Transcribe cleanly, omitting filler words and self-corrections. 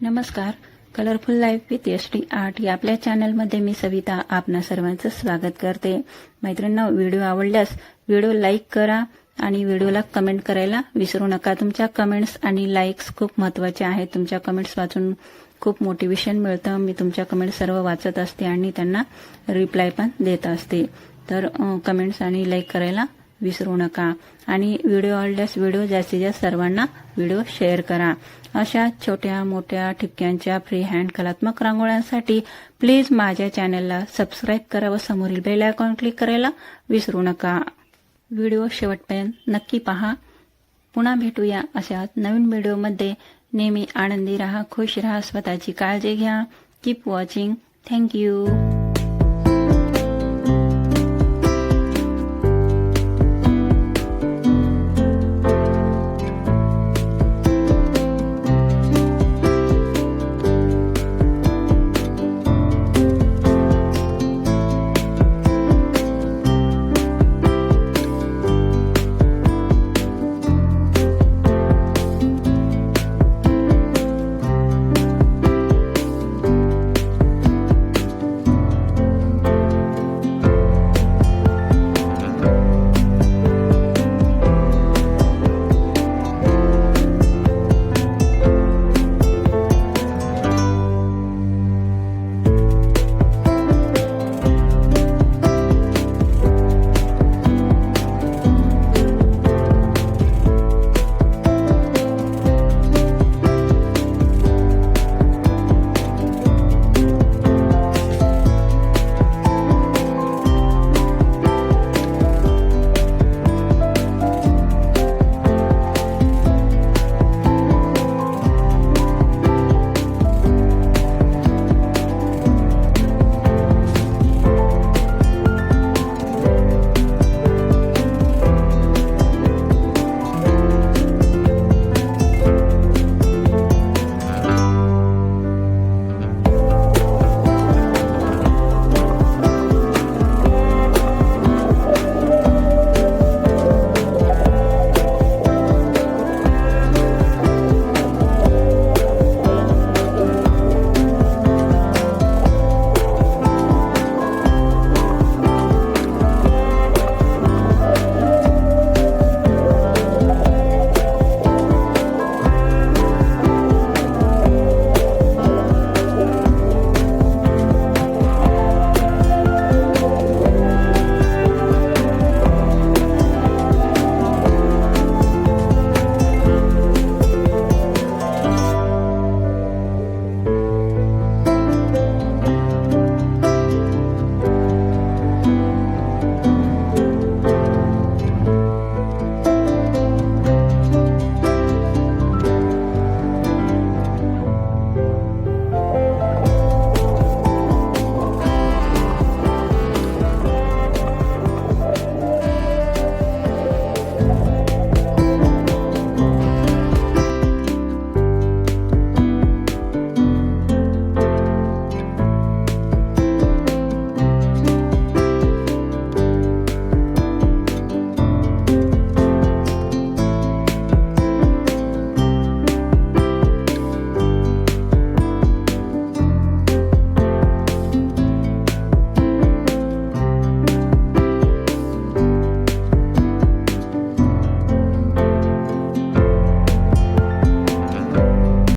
नमस्कार. Colourful life with SD art या आपल्या चॅनलमध्ये मी सविता आपणा सर्वांचं स्वागत करते. मैत्रिणींनो, व्हिडिओ आवडल्यास व्हिडिओ लाईक करा आणि व्हिडिओला कमेंट करायला विसरू नका. तुमच्या कमेंट्स आणि लाईक्स खूप महत्त्वाचे आहेत. तुमच्या कमेंट्स वाचून खूप मोटिवेशन मिळतं. मी तुमच्या कमेंट्स सर्व वाचत असते आणि त्यांना रिप्लाय पण देत असते. तर कमेंट्स आणि लाईक करायला विसरू नका आणि व्हिडिओ आवडल्यास व्हिडिओ जास्तीत जास्त सर्वांना व्हिडिओ शेअर करा. अशा छोट्या मोठ्या ठिपक्यांच्या फ्री हँड कलात्मक रांगोळ्यांसाठी प्लीज माझ्या चॅनलला सबस्क्राईब करा व समोरील बेल आयकॉन क्लिक करायला विसरू नका. व्हिडिओ शेवटपर्यंत नक्की पहा. पुन्हा भेटूया अशा नवीन व्हिडिओमध्ये. नेहमी आनंदी राहा, खुश राहा, स्वतःची काळजी घ्या. Keep watching. थँक्यू.